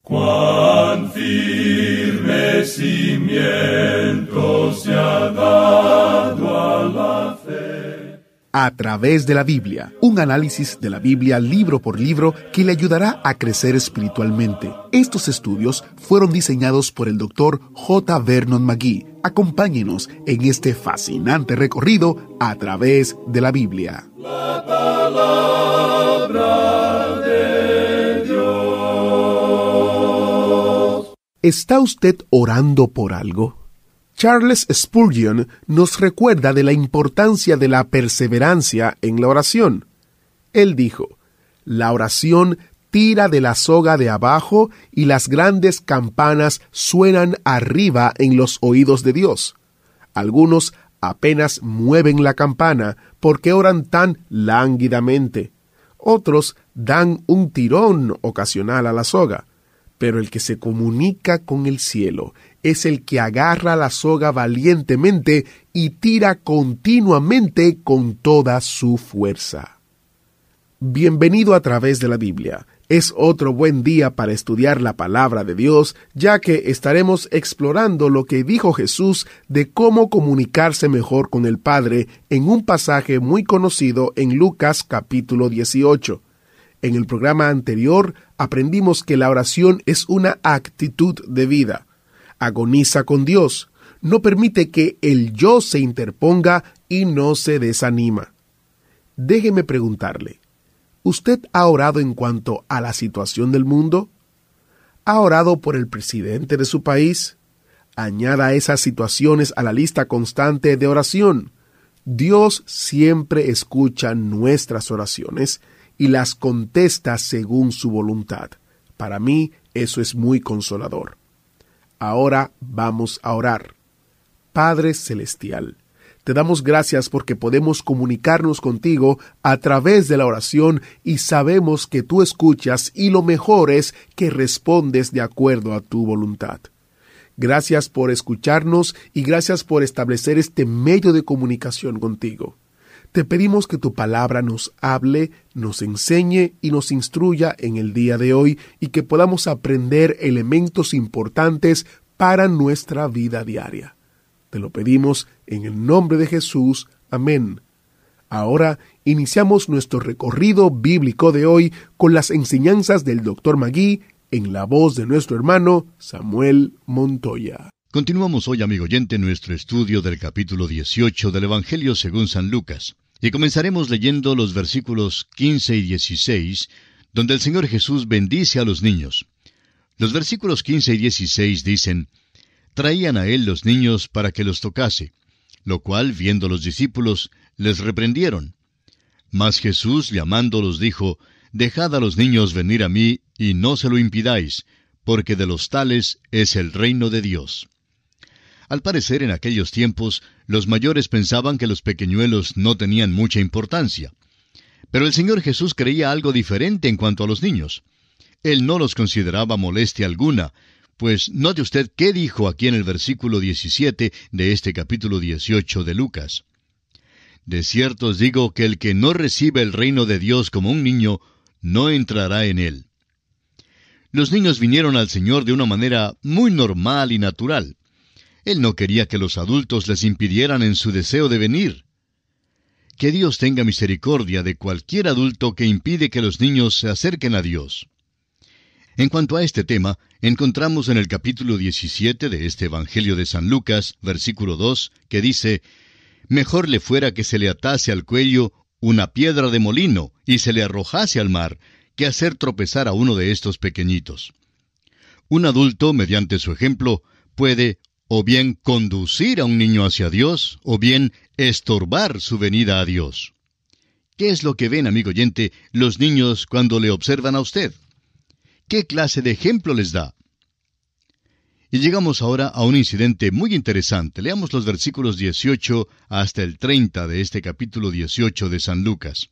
Cuán firme cimiento se ha dado a la fe. A través de la Biblia, un análisis de la Biblia libro por libro que le ayudará a crecer espiritualmente. Estos estudios fueron diseñados por el Dr. J. Vernon McGee. Acompáñenos en este fascinante recorrido a través de la Biblia. La palabra de Dios. ¿Está usted orando por algo? Charles Spurgeon nos recuerda de la importancia de la perseverancia en la oración. Él dijo: la oración tira de la soga de abajo y las grandes campanas suenan arriba en los oídos de Dios. Algunos apenas mueven la campana porque oran tan lánguidamente. Otros dan un tirón ocasional a la soga. Pero el que se comunica con el cielo es el que agarra la soga valientemente y tira continuamente con toda su fuerza. Bienvenido a través de la Biblia. Es otro buen día para estudiar la palabra de Dios, ya que estaremos explorando lo que dijo Jesús de cómo comunicarse mejor con el Padre en un pasaje muy conocido en Lucas capítulo 18. En el programa anterior aprendimos que la oración es una actitud de vida. Agoniza con Dios, no permite que el yo se interponga y no se desanima. Déjeme preguntarle, ¿usted ha orado en cuanto a la situación del mundo? ¿Ha orado por el presidente de su país? Añada esas situaciones a la lista constante de oración. Dios siempre escucha nuestras oraciones y las contesta según su voluntad. Para mí, eso es muy consolador. Ahora vamos a orar. Padre Celestial, te damos gracias porque podemos comunicarnos contigo a través de la oración y sabemos que tú escuchas y lo mejor es que respondes de acuerdo a tu voluntad. Gracias por escucharnos y gracias por establecer este medio de comunicación contigo. Te pedimos que tu palabra nos hable, nos enseñe y nos instruya en el día de hoy y que podamos aprender elementos importantes para nuestra vida diaria. Te lo pedimos en el nombre de Jesús. Amén. Ahora iniciamos nuestro recorrido bíblico de hoy con las enseñanzas del Dr. McGee en la voz de nuestro hermano Samuel Montoya. Continuamos hoy, amigo oyente, nuestro estudio del capítulo 18 del Evangelio según San Lucas. Y comenzaremos leyendo los versículos 15 y 16, donde el Señor Jesús bendice a los niños. Los versículos 15 y 16 dicen: traían a él los niños para que los tocase, lo cual, viendo los discípulos, les reprendieron. Mas Jesús, llamándolos, dijo: dejad a los niños venir a mí, y no se lo impidáis, porque de los tales es el reino de Dios. Al parecer, en aquellos tiempos, los mayores pensaban que los pequeñuelos no tenían mucha importancia. Pero el Señor Jesús creía algo diferente en cuanto a los niños. Él no los consideraba molestia alguna, pues note usted qué dijo aquí en el versículo 17 de este capítulo 18 de Lucas. De cierto os digo que el que no recibe el reino de Dios como un niño, no entrará en él. Los niños vinieron al Señor de una manera muy normal y natural. Él no quería que los adultos les impidieran en su deseo de venir. Que Dios tenga misericordia de cualquier adulto que impide que los niños se acerquen a Dios. En cuanto a este tema, encontramos en el capítulo 17 de este Evangelio de San Lucas, versículo 2, que dice: mejor le fuera que se le atase al cuello una piedra de molino y se le arrojase al mar, que hacer tropezar a uno de estos pequeñitos. Un adulto, mediante su ejemplo, puede o bien conducir a un niño hacia Dios, o bien estorbar su venida a Dios. ¿Qué es lo que ven, amigo oyente, los niños cuando le observan a usted? ¿Qué clase de ejemplo les da? Y llegamos ahora a un incidente muy interesante. Leamos los versículos 18 hasta el 30 de este capítulo 18 de San Lucas.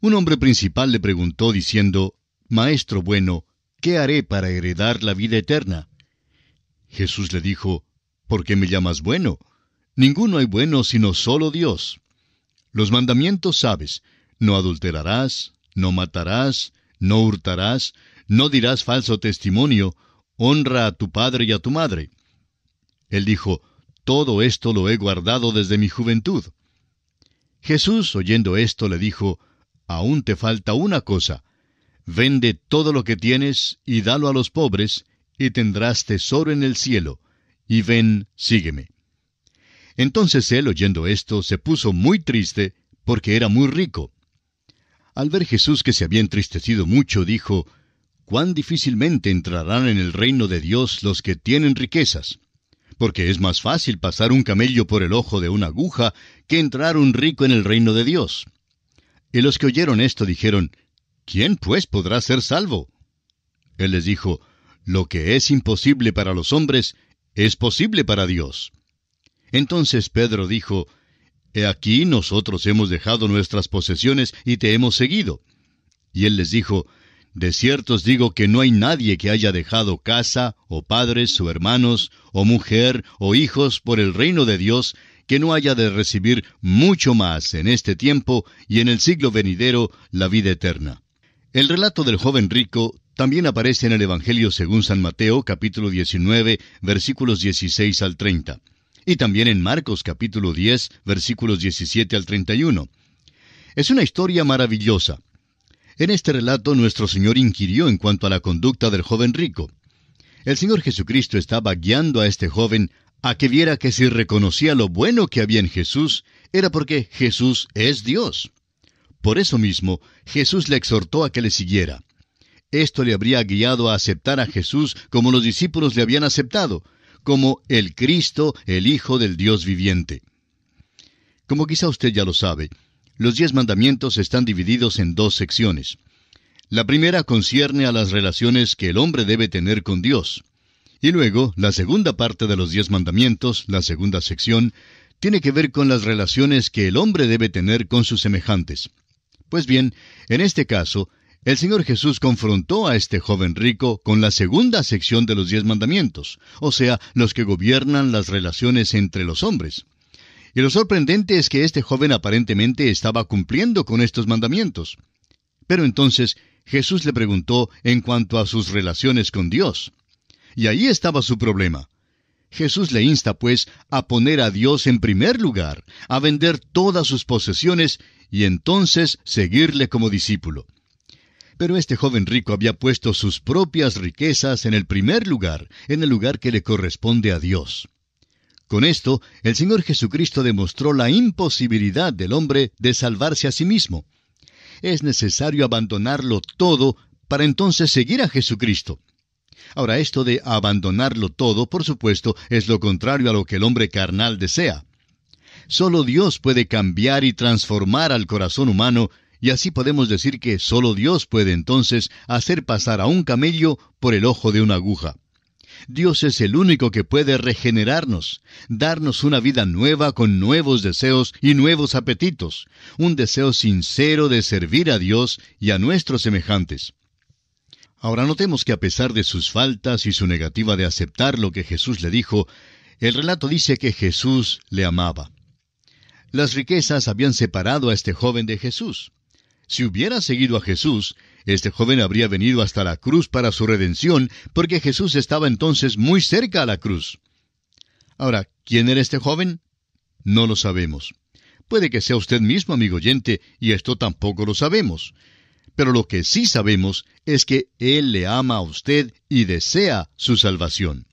Un hombre principal le preguntó diciendo: Maestro bueno, ¿qué haré para heredar la vida eterna? Jesús le dijo: ¿por qué me llamas bueno? Ninguno hay bueno sino solo Dios. Los mandamientos sabes: no adulterarás, no matarás, no hurtarás, no dirás falso testimonio, honra a tu padre y a tu madre. Él dijo, todo esto lo he guardado desde mi juventud. Jesús, oyendo esto, le dijo, aún te falta una cosa. Vende todo lo que tienes y dalo a los pobres, y tendrás tesoro en el cielo. Y ven, sígueme. Entonces él, oyendo esto, se puso muy triste, porque era muy rico. Al ver Jesús que se había entristecido mucho, dijo, «Cuán difícilmente entrarán en el reino de Dios los que tienen riquezas. Porque es más fácil pasar un camello por el ojo de una aguja que entrar un rico en el reino de Dios». Y los que oyeron esto dijeron, «¿Quién pues podrá ser salvo?» Él les dijo, «Lo que es imposible para los hombres, es posible para Dios». Entonces Pedro dijo, «He aquí nosotros hemos dejado nuestras posesiones y te hemos seguido». Y él les dijo, «De cierto os digo que no hay nadie que haya dejado casa, o padres, o hermanos, o mujer, o hijos por el reino de Dios, que no haya de recibir mucho más en este tiempo y en el siglo venidero la vida eterna». El relato del joven rico también aparece en el Evangelio según San Mateo, capítulo 19, versículos 16 al 30. Y también en Marcos, capítulo 10, versículos 17 al 31. Es una historia maravillosa. En este relato nuestro Señor inquirió en cuanto a la conducta del joven rico. El Señor Jesucristo estaba guiando a este joven a que viera que si reconocía lo bueno que había en Jesús, era porque Jesús es Dios. Por eso mismo, Jesús le exhortó a que le siguiera. Esto le habría guiado a aceptar a Jesús como los discípulos le habían aceptado, como el Cristo, el Hijo del Dios viviente. Como quizá usted ya lo sabe, los 10 mandamientos están divididos en 2 secciones. La primera concierne a las relaciones que el hombre debe tener con Dios. Y luego, la segunda parte de los 10 mandamientos, la segunda sección, tiene que ver con las relaciones que el hombre debe tener con sus semejantes. Pues bien, en este caso, el Señor Jesús confrontó a este joven rico con la segunda sección de los 10 mandamientos, o sea, los que gobiernan las relaciones entre los hombres. Y lo sorprendente es que este joven aparentemente estaba cumpliendo con estos mandamientos. Pero entonces Jesús le preguntó en cuanto a sus relaciones con Dios. Y ahí estaba su problema. Jesús le insta, pues, a poner a Dios en primer lugar, a vender todas sus posesiones y entonces seguirle como discípulo. Pero este joven rico había puesto sus propias riquezas en el primer lugar, en el lugar que le corresponde a Dios. Con esto, el Señor Jesucristo demostró la imposibilidad del hombre de salvarse a sí mismo. Es necesario abandonarlo todo para entonces seguir a Jesucristo. Ahora, esto de abandonarlo todo, por supuesto, es lo contrario a lo que el hombre carnal desea. Solo Dios puede cambiar y transformar al corazón humano, y así podemos decir que solo Dios puede entonces hacer pasar a un camello por el ojo de una aguja. Dios es el único que puede regenerarnos, darnos una vida nueva con nuevos deseos y nuevos apetitos, un deseo sincero de servir a Dios y a nuestros semejantes. Ahora notemos que a pesar de sus faltas y su negativa de aceptar lo que Jesús le dijo, el relato dice que Jesús le amaba. Las riquezas habían separado a este joven de Jesús. Si hubiera seguido a Jesús, este joven habría venido hasta la cruz para su redención, porque Jesús estaba entonces muy cerca a la cruz. Ahora, ¿quién era este joven? No lo sabemos. Puede que sea usted mismo, amigo oyente, y esto tampoco lo sabemos. Pero lo que sí sabemos es que Él le ama a usted y desea su salvación.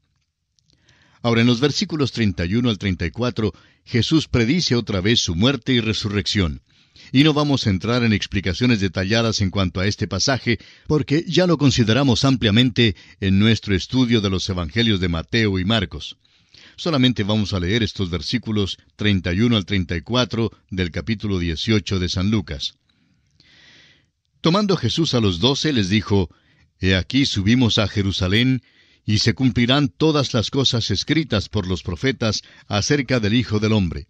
Ahora, en los versículos 31 al 34, Jesús predice otra vez su muerte y resurrección. Y no vamos a entrar en explicaciones detalladas en cuanto a este pasaje, porque ya lo consideramos ampliamente en nuestro estudio de los Evangelios de Mateo y Marcos. Solamente vamos a leer estos versículos 31 al 34 del capítulo 18 de San Lucas. Tomando Jesús a los 12, les dijo, «He aquí subimos a Jerusalén, y se cumplirán todas las cosas escritas por los profetas acerca del Hijo del Hombre.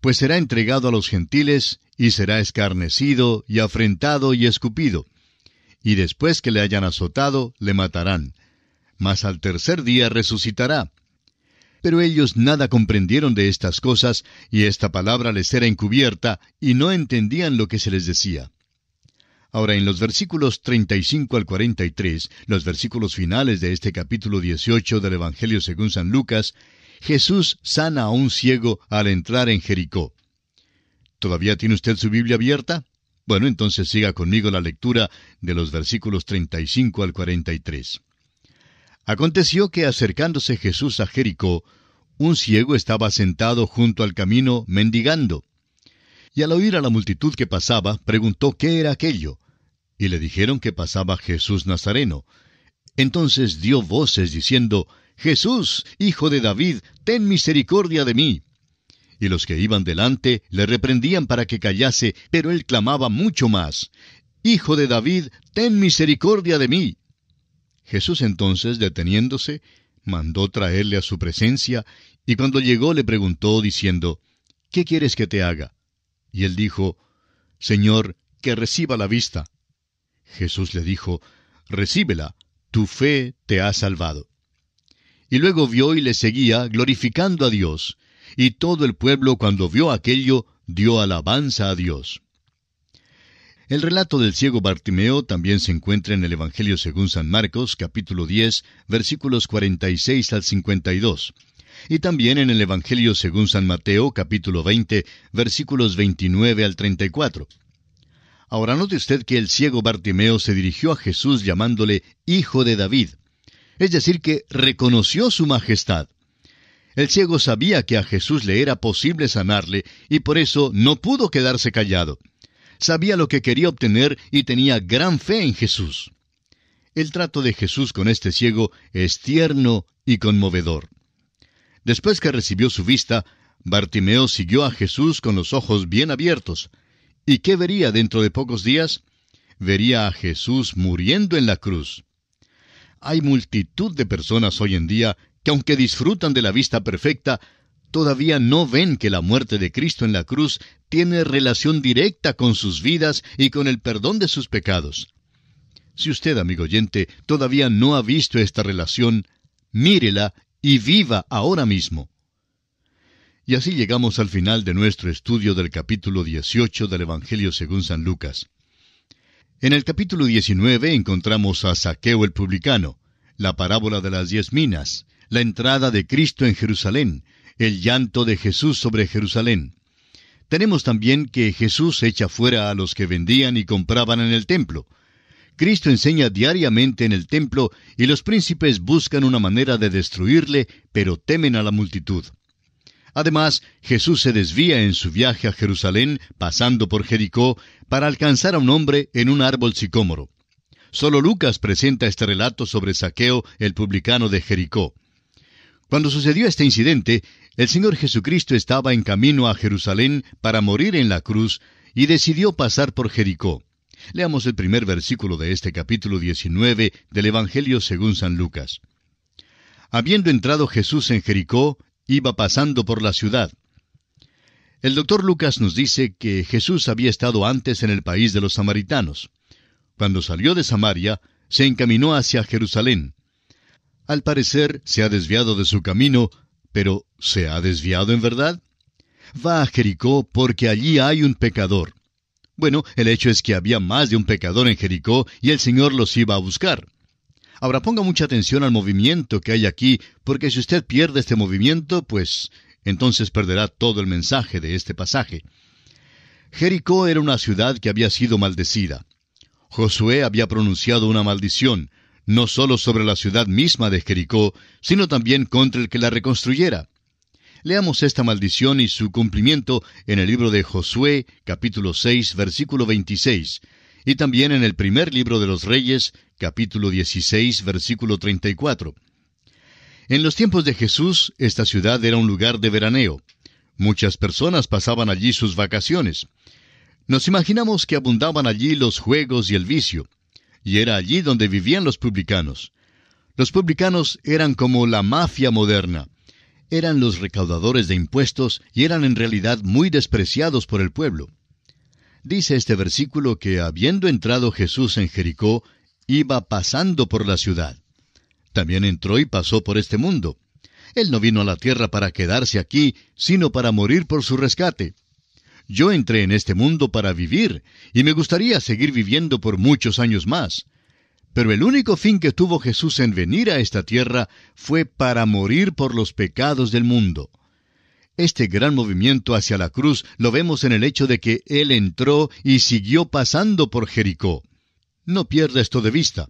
Pues será entregado a los gentiles, y será escarnecido, y afrentado, y escupido. Y después que le hayan azotado, le matarán. Mas al tercer día resucitará». Pero ellos nada comprendieron de estas cosas, y esta palabra les era encubierta, y no entendían lo que se les decía. Ahora, en los versículos 35 al 43, los versículos finales de este capítulo 18 del Evangelio según San Lucas, Jesús sana a un ciego al entrar en Jericó. ¿Todavía tiene usted su Biblia abierta? Bueno, entonces siga conmigo la lectura de los versículos 35 al 43. Aconteció que acercándose Jesús a Jericó, un ciego estaba sentado junto al camino mendigando. Y al oír a la multitud que pasaba, preguntó qué era aquello. Y le dijeron que pasaba Jesús Nazareno. Entonces dio voces diciendo, Jesús, hijo de David, ten misericordia de mí. Y los que iban delante le reprendían para que callase, pero él clamaba mucho más, Hijo de David, ten misericordia de mí. Jesús entonces, deteniéndose, mandó traerle a su presencia, y cuando llegó le preguntó, diciendo, ¿qué quieres que te haga? Y él dijo, Señor, que reciba la vista. Jesús le dijo, recíbela, tu fe te ha salvado. Y luego vio y le seguía, glorificando a Dios. Y todo el pueblo, cuando vio aquello, dio alabanza a Dios. El relato del ciego Bartimeo también se encuentra en el Evangelio según San Marcos, capítulo 10, versículos 46 al 52. Y también en el Evangelio según San Mateo, capítulo 20, versículos 29 al 34. Ahora note usted que el ciego Bartimeo se dirigió a Jesús llamándole Hijo de David. Es decir, que reconoció su majestad. El ciego sabía que a Jesús le era posible sanarle, y por eso no pudo quedarse callado. Sabía lo que quería obtener y tenía gran fe en Jesús. El trato de Jesús con este ciego es tierno y conmovedor. Después que recibió su vista, Bartimeo siguió a Jesús con los ojos bien abiertos. ¿Y qué vería dentro de pocos días? Vería a Jesús muriendo en la cruz. Hay multitud de personas hoy en día que aunque disfrutan de la vista perfecta, todavía no ven que la muerte de Cristo en la cruz tiene relación directa con sus vidas y con el perdón de sus pecados. Si usted, amigo oyente, todavía no ha visto esta relación, mírela y viva ahora mismo. Y así llegamos al final de nuestro estudio del capítulo 18 del Evangelio según San Lucas. En el capítulo 19 encontramos a Zaqueo el publicano, la parábola de las 10 minas, la entrada de Cristo en Jerusalén, el llanto de Jesús sobre Jerusalén. Tenemos también que Jesús echa fuera a los que vendían y compraban en el templo. Cristo enseña diariamente en el templo y los príncipes buscan una manera de destruirle, pero temen a la multitud. Además, Jesús se desvía en su viaje a Jerusalén, pasando por Jericó, para alcanzar a un hombre en un árbol sicómoro. Solo Lucas presenta este relato sobre Zaqueo, el publicano de Jericó. Cuando sucedió este incidente, el Señor Jesucristo estaba en camino a Jerusalén para morir en la cruz y decidió pasar por Jericó. Leamos el primer versículo de este capítulo 19 del Evangelio según San Lucas. Habiendo entrado Jesús en Jericó, iba pasando por la ciudad. El doctor Lucas nos dice que Jesús había estado antes en el país de los samaritanos. Cuando salió de Samaria, se encaminó hacia Jerusalén. Al parecer, se ha desviado de su camino, pero ¿se ha desviado en verdad? Va a Jericó porque allí hay un pecador. Bueno, el hecho es que había más de un pecador en Jericó y el Señor los iba a buscar. Ahora ponga mucha atención al movimiento que hay aquí, porque si usted pierde este movimiento, pues entonces perderá todo el mensaje de este pasaje. Jericó era una ciudad que había sido maldecida. Josué había pronunciado una maldición, no solo sobre la ciudad misma de Jericó, sino también contra el que la reconstruyera. Leamos esta maldición y su cumplimiento en el libro de Josué, capítulo 6, versículo 26, y también en el primer libro de los Reyes, capítulo 16, versículo 34. En los tiempos de Jesús, esta ciudad era un lugar de veraneo. Muchas personas pasaban allí sus vacaciones. Nos imaginamos que abundaban allí los juegos y el vicio. Y era allí donde vivían los publicanos. Los publicanos eran como la mafia moderna. Eran los recaudadores de impuestos y eran en realidad muy despreciados por el pueblo. Dice este versículo que habiendo entrado Jesús en Jericó, iba pasando por la ciudad. También entró y pasó por este mundo. Él no vino a la tierra para quedarse aquí, sino para morir por su rescate. Yo entré en este mundo para vivir, y me gustaría seguir viviendo por muchos años más. Pero el único fin que tuvo Jesús en venir a esta tierra fue para morir por los pecados del mundo. Este gran movimiento hacia la cruz lo vemos en el hecho de que Él entró y siguió pasando por Jericó. No pierda esto de vista.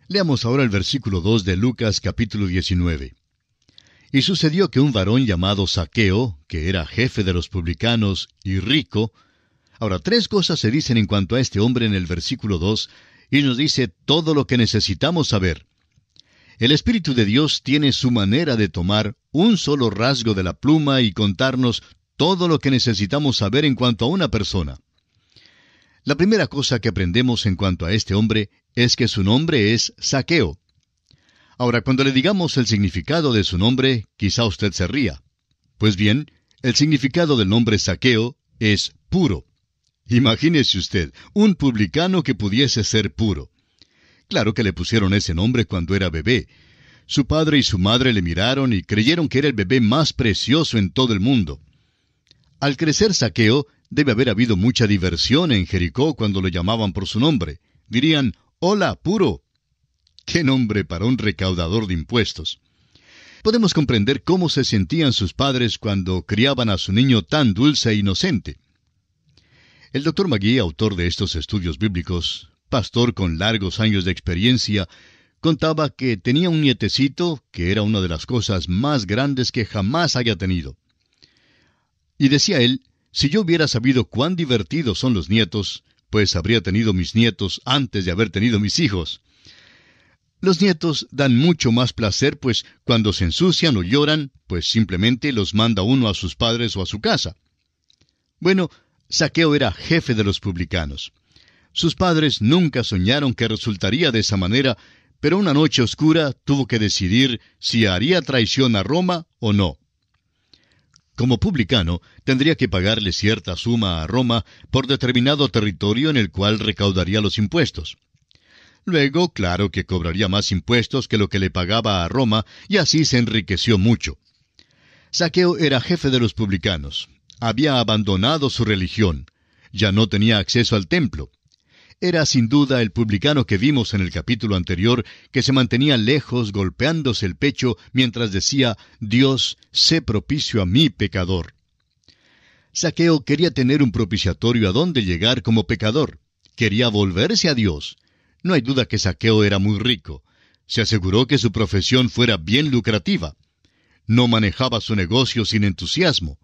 Leamos ahora el versículo 2 de Lucas capítulo 19. Y sucedió que un varón llamado Zaqueo, que era jefe de los publicanos y rico. Ahora, 3 cosas se dicen en cuanto a este hombre en el versículo 2, y nos dice todo lo que necesitamos saber. El Espíritu de Dios tiene su manera de tomar un solo rasgo de la pluma y contarnos todo lo que necesitamos saber en cuanto a una persona. La primera cosa que aprendemos en cuanto a este hombre es que su nombre es Zaqueo. Ahora, cuando le digamos el significado de su nombre, quizá usted se ría. Pues bien, el significado del nombre Zaqueo es puro. Imagínese usted, un publicano que pudiese ser puro. Claro que le pusieron ese nombre cuando era bebé. Su padre y su madre le miraron y creyeron que era el bebé más precioso en todo el mundo. Al crecer Zaqueo, debe haber habido mucha diversión en Jericó cuando lo llamaban por su nombre. Dirían, «Hola, puro». ¡Qué nombre para un recaudador de impuestos! Podemos comprender cómo se sentían sus padres cuando criaban a su niño tan dulce e inocente. El Dr. Magee, autor de estos estudios bíblicos, pastor con largos años de experiencia, contaba que tenía un nietecito que era una de las cosas más grandes que jamás haya tenido. Y decía él, si yo hubiera sabido cuán divertidos son los nietos, pues habría tenido mis nietos antes de haber tenido mis hijos. Los nietos dan mucho más placer, pues cuando se ensucian o lloran, pues simplemente los manda uno a sus padres o a su casa. Bueno, Zaqueo era jefe de los publicanos. Sus padres nunca soñaron que resultaría de esa manera, pero una noche oscura tuvo que decidir si haría traición a Roma o no. Como publicano, tendría que pagarle cierta suma a Roma por determinado territorio en el cual recaudaría los impuestos. Luego, claro que cobraría más impuestos que lo que le pagaba a Roma, y así se enriqueció mucho. Zaqueo era jefe de los publicanos. Había abandonado su religión. Ya no tenía acceso al templo. Era sin duda el publicano que vimos en el capítulo anterior, que se mantenía lejos golpeándose el pecho mientras decía, «Dios, sé propicio a mí, pecador». Zaqueo quería tener un propiciatorio a donde llegar como pecador. Quería volverse a Dios. No hay duda que Zaqueo era muy rico. Se aseguró que su profesión fuera bien lucrativa. No manejaba su negocio sin entusiasmo.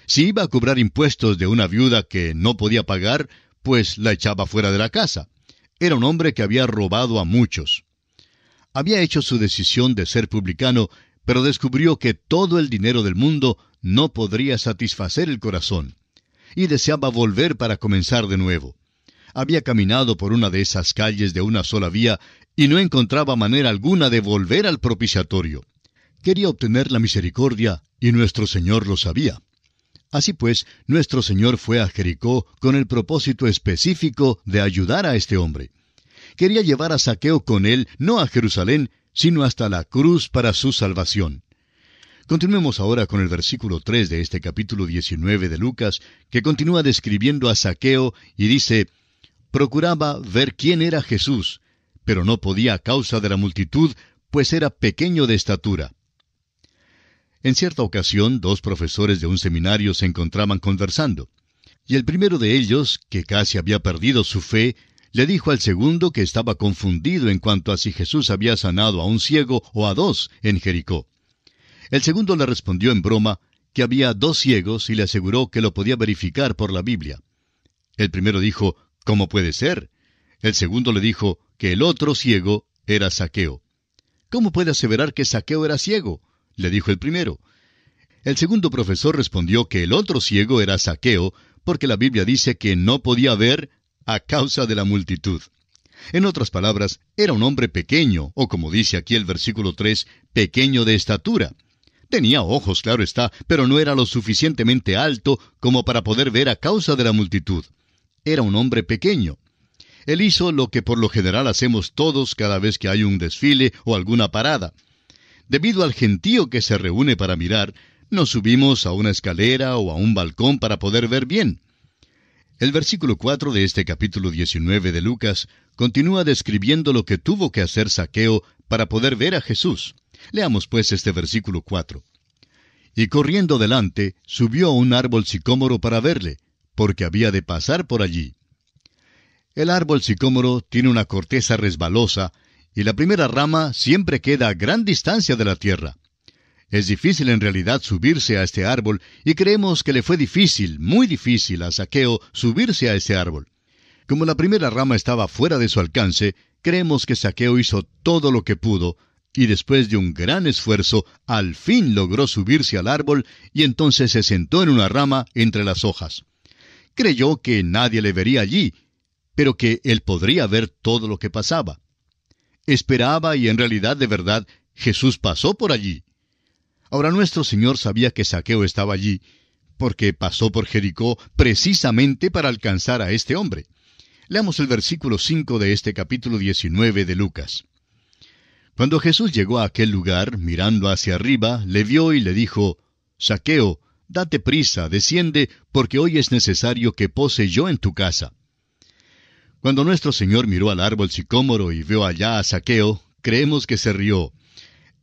Si iba a cobrar impuestos de una viuda que no podía pagar, pues la echaba fuera de la casa. Era un hombre que había robado a muchos. Había hecho su decisión de ser publicano, pero descubrió que todo el dinero del mundo no podría satisfacer el corazón. Y deseaba volver para comenzar de nuevo. Había caminado por una de esas calles de una sola vía y no encontraba manera alguna de volver al propiciatorio. Quería obtener la misericordia y nuestro Señor lo sabía. Así pues, nuestro Señor fue a Jericó con el propósito específico de ayudar a este hombre. Quería llevar a Zaqueo con él, no a Jerusalén, sino hasta la cruz para su salvación. Continuemos ahora con el versículo 3 de este capítulo 19 de Lucas, que continúa describiendo a Zaqueo y dice, «Procuraba ver quién era Jesús, pero no podía a causa de la multitud, pues era pequeño de estatura». En cierta ocasión, 2 profesores de un seminario se encontraban conversando, y el primero de ellos, que casi había perdido su fe, le dijo al segundo que estaba confundido en cuanto a si Jesús había sanado a un ciego o a 2 en Jericó. El segundo le respondió en broma que había 2 ciegos y le aseguró que lo podía verificar por la Biblia. El primero dijo, «¿Cómo puede ser?». El segundo le dijo que el otro ciego era Zaqueo. «¿Cómo puede aseverar que Zaqueo era ciego?», le dijo el primero. El segundo profesor respondió que el otro ciego era Zaqueo, porque la Biblia dice que no podía ver a causa de la multitud. En otras palabras, era un hombre pequeño, o como dice aquí el versículo 3, pequeño de estatura. Tenía ojos, claro está, pero no era lo suficientemente alto como para poder ver a causa de la multitud. Era un hombre pequeño. Él hizo lo que por lo general hacemos todos cada vez que hay un desfile o alguna parada. Debido al gentío que se reúne para mirar, nos subimos a una escalera o a un balcón para poder ver bien. El versículo 4 de este capítulo 19 de Lucas continúa describiendo lo que tuvo que hacer Zaqueo para poder ver a Jesús. Leamos pues este versículo 4. Y corriendo delante, subió a un árbol sicómoro para verle, porque había de pasar por allí. El árbol sicómoro tiene una corteza resbalosa, y la primera rama siempre queda a gran distancia de la tierra. Es difícil en realidad subirse a este árbol, y creemos que le fue difícil, muy difícil a Zaqueo subirse a ese árbol. Como la primera rama estaba fuera de su alcance, creemos que Zaqueo hizo todo lo que pudo, y después de un gran esfuerzo, al fin logró subirse al árbol, y entonces se sentó en una rama entre las hojas. Creyó que nadie le vería allí, pero que él podría ver todo lo que pasaba. Esperaba y en realidad de verdad Jesús pasó por allí. Ahora nuestro Señor sabía que Zaqueo estaba allí, porque pasó por Jericó precisamente para alcanzar a este hombre. Leamos el versículo 5 de este capítulo 19 de Lucas. Cuando Jesús llegó a aquel lugar, mirando hacia arriba, le vio y le dijo, Zaqueo, date prisa, desciende, porque hoy es necesario que pose yo en tu casa. Cuando nuestro Señor miró al árbol sicómoro y vio allá a Zaqueo, creemos que se rió.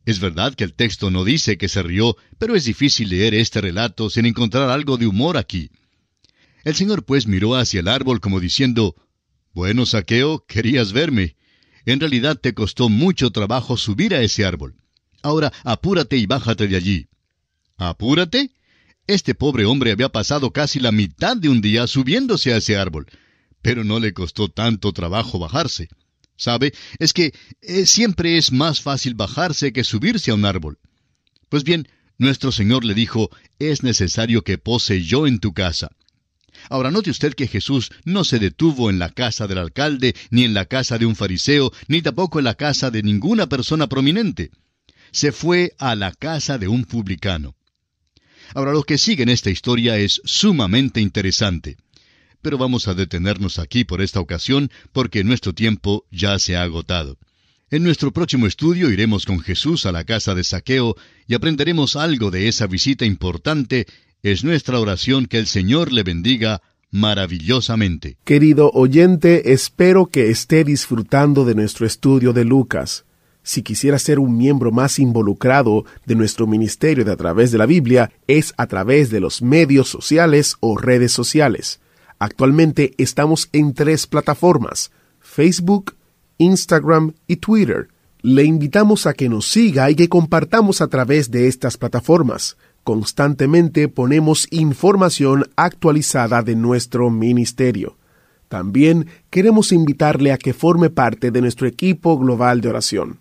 Es verdad que el texto no dice que se rió, pero es difícil leer este relato sin encontrar algo de humor aquí. El Señor pues miró hacia el árbol como diciendo, bueno, Zaqueo, querías verme. En realidad te costó mucho trabajo subir a ese árbol. Ahora apúrate y bájate de allí. ¿Apúrate? Este pobre hombre había pasado casi la mitad de un día subiéndose a ese árbol, pero no le costó tanto trabajo bajarse. ¿Sabe? Es que siempre es más fácil bajarse que subirse a un árbol. Pues bien, nuestro Señor le dijo, es necesario que pose yo en tu casa. Ahora note usted que Jesús no se detuvo en la casa del alcalde, ni en la casa de un fariseo, ni tampoco en la casa de ninguna persona prominente. Se fue a la casa de un publicano. Ahora lo que sigue en esta historia es sumamente interesante. Pero vamos a detenernos aquí por esta ocasión, porque nuestro tiempo ya se ha agotado. En nuestro próximo estudio iremos con Jesús a la casa de Zaqueo y aprenderemos algo de esa visita importante. Es nuestra oración que el Señor le bendiga maravillosamente. Querido oyente, espero que esté disfrutando de nuestro estudio de Lucas. Si quisiera ser un miembro más involucrado de nuestro ministerio de A Través de la Biblia, es a través de los medios sociales o redes sociales. Actualmente estamos en 3 plataformas, Facebook, Instagram y Twitter. Le invitamos a que nos siga y que compartamos a través de estas plataformas. Constantemente ponemos información actualizada de nuestro ministerio. También queremos invitarle a que forme parte de nuestro equipo global de oración.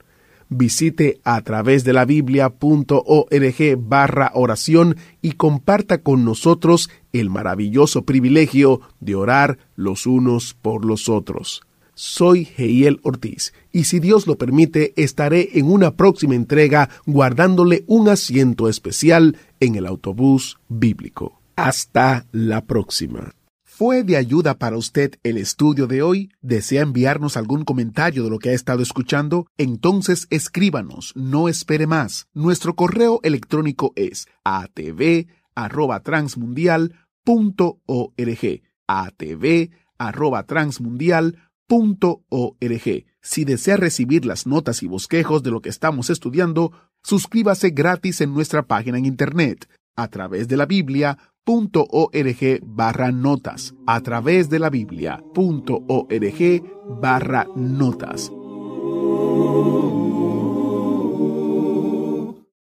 Visite atravesdelabiblia.org/oración y comparta con nosotros el maravilloso privilegio de orar los unos por los otros. Soy Heiel Ortiz, y si Dios lo permite, estaré en una próxima entrega guardándole un asiento especial en el autobús bíblico. Hasta la próxima. ¿Fue de ayuda para usted el estudio de hoy? ¿Desea enviarnos algún comentario de lo que ha estado escuchando? Entonces escríbanos, no espere más. Nuestro correo electrónico es atv@transmundial.org. atv@transmundial.org. Si desea recibir las notas y bosquejos de lo que estamos estudiando, suscríbase gratis en nuestra página en internet, atravesdelabiblia.org/notas, atravesdelabiblia.org/notas.